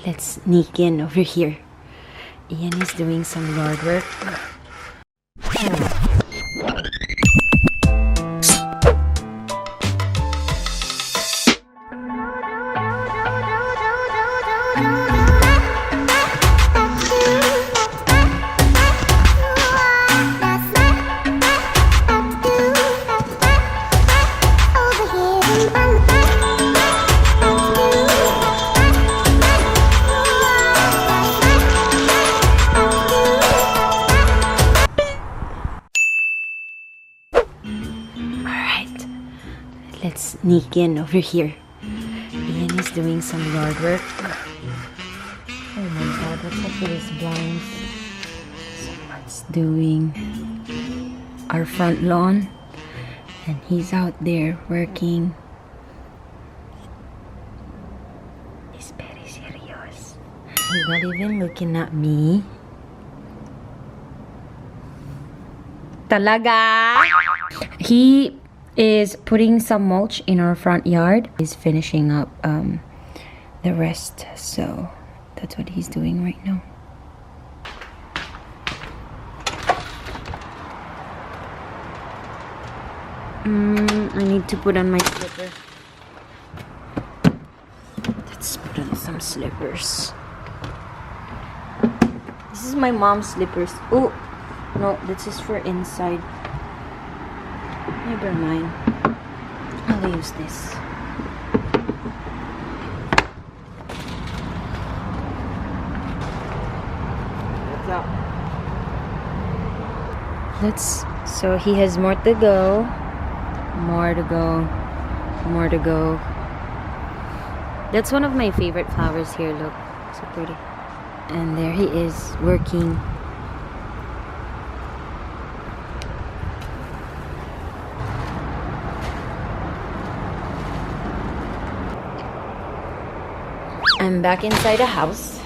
Let's sneak in over here. Ian is doing some yard work. Let's sneak in over here. Ian is doing some yard work. Oh my god, what's up with these blinds? Someone's doing our front lawn and he's out there working. He's very serious. He's not even looking at me. Talaga? He is putting some mulch in our front yard. He's finishing up the rest, so that's what he's doing right now. I need to put on my slipper. Let's put on some slippers. This is my mom's slippers. Oh no, this is for inside. Never mind. I'll use this. What's up? So he has more to go. More to go. More to go. That's one of my favorite flowers here. Look. So pretty. And there he is working. I'm back inside the house.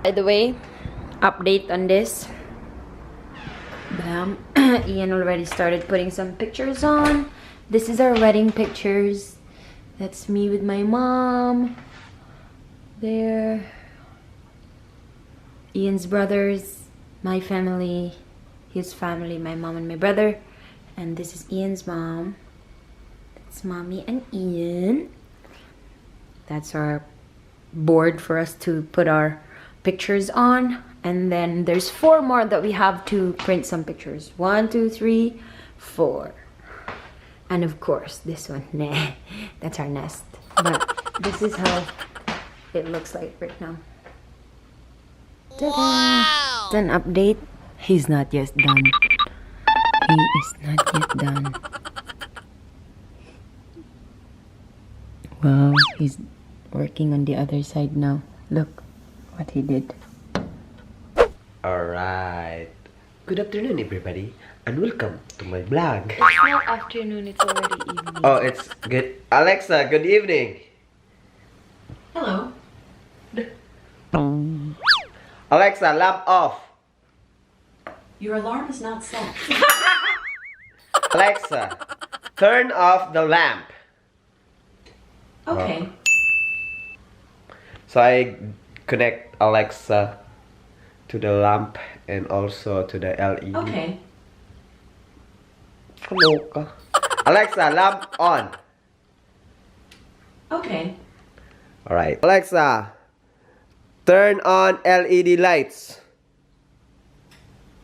By the way, update on this. Bam. Ian already started putting some pictures on. This is our wedding pictures. That's me with my mom. There. Ian's brothers. My family. His family. My mom and my brother. And this is Ian's mom. It's Mommy and Ian. That's our board for us to put our pictures on. And then there's 4 more that we have to print some pictures. 1, 2, 3, 4. And of course, this one. Nah, that's our nest. But this is how it looks like right now. Wow! It's an update. He's not yet done. He is not yet done. Wow, he's working on the other side now. Look what he did. Alright. Good afternoon, everybody, and welcome to my vlog. It's not afternoon, it's already evening. Oh, it's good. Alexa, good evening. Hello. Alexa, lamp off. Your alarm is not set. Alexa, turn off the lamp. Okay. So I connect Alexa to the lamp and also to the LED. Okay. Hello. Alexa, lamp on. Okay. Alright. Alexa, turn on LED lights.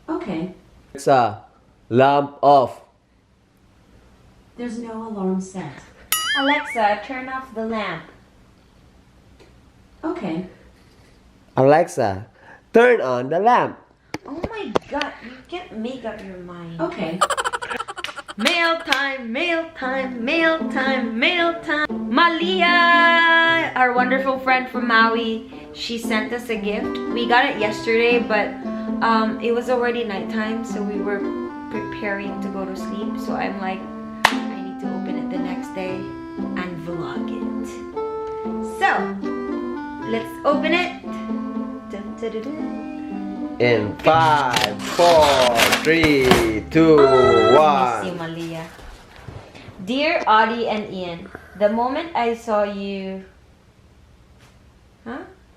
Okay. Alexa, lamp off. There's no alarm set. Alexa, turn off the lamp. Okay. Alexa, turn on the lamp. Oh my god, you can't make up your mind. Okay. Mail time, mail time, mail time, mail time. Malia, our wonderful friend from Maui, she sent us a gift. We got it yesterday, but it was already nighttime, so we were preparing to go to sleep. So I'm like, I need to open it the next day and vlog it. So, let's open it. Dun, dun, dun, dun. In 5, 4, 3, 2, 1. See, Malia. Dear Ode and Ian, the moment I saw you,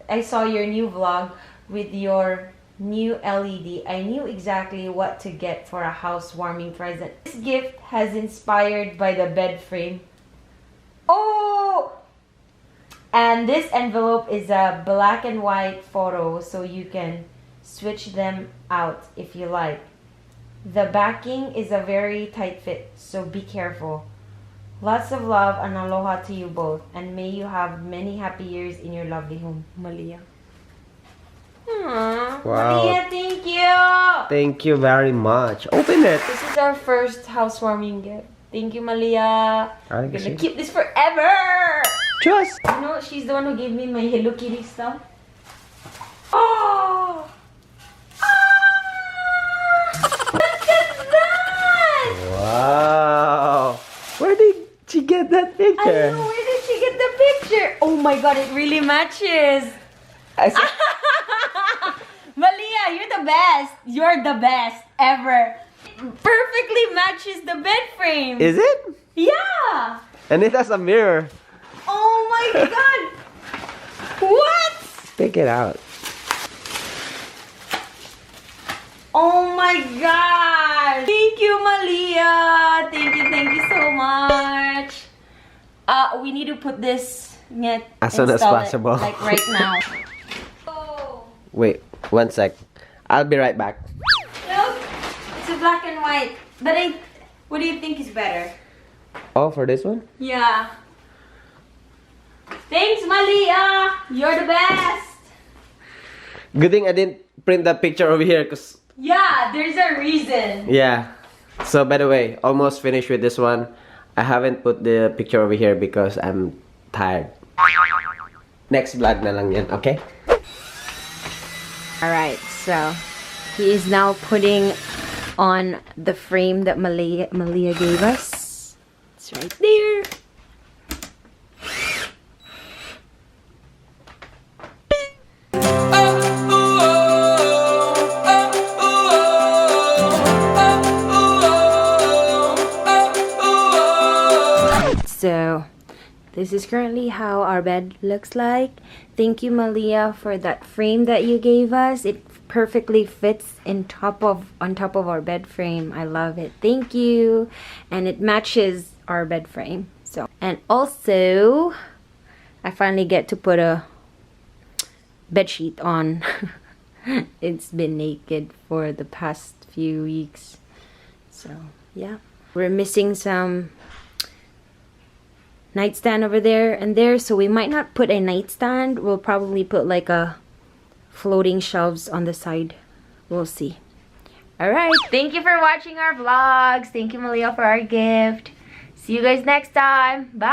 I saw your new vlog with your new LED, I knew exactly what to get for a housewarming present. This gift has inspired by the bed frame. Oh! And this envelope is a black and white photo, so you can switch them out if you like. The backing is a very tight fit, so be careful. Lots of love and aloha to you both, and may you have many happy years in your lovely home. Malia. Aww. Wow. Malia, thank you! Thank you very much. Open it. This is our first housewarming gift. Thank you, Malia. I I'm gonna see. keep this forever! Just. You know, she's the one who gave me my Hello Kitty stuff. Oh! Look at that! Wow. Where did she get that I picture? know, where did she get the picture? Oh my god, it really matches. I said, Malia, you're the best. You're the best ever. It perfectly matches the bed frame. is it? Yeah. And it has a mirror. Oh my god. What? Take it out. Oh my god! Thank you, Malia! Thank you so much! We need to put this As soon as install it, possible. like right now. Oh! Wait, 1 sec. I'll be right back. Look! It's a black and white. But what do you think is better? Oh, for this one? Yeah. Thanks, Malia! You're the best! Good thing I didn't print that picture over here, cause Yeah, there's a reason. yeah. So by the way, almost finished with this one. I haven't put the picture over here because I'm tired. Next vlog na lang yan, okay? Alright, so he is now putting on the frame that Malia gave us. It's right there. So this is currently how our bed looks like. Thank you, Malia, for that frame that you gave us. It perfectly fits on top of our bed frame. I love it. Thank you. And it matches our bed frame. So, and also I finally get to put a bed sheet on. It's been naked for the past few weeks. So, yeah. We're missing some nightstand over there and there, so we might not put a nightstand. We'll probably put like a floating shelves on the side. We'll see. Alright, thank you for watching our vlogs. Thank you, Malia, for our gift. See you guys next time. Bye.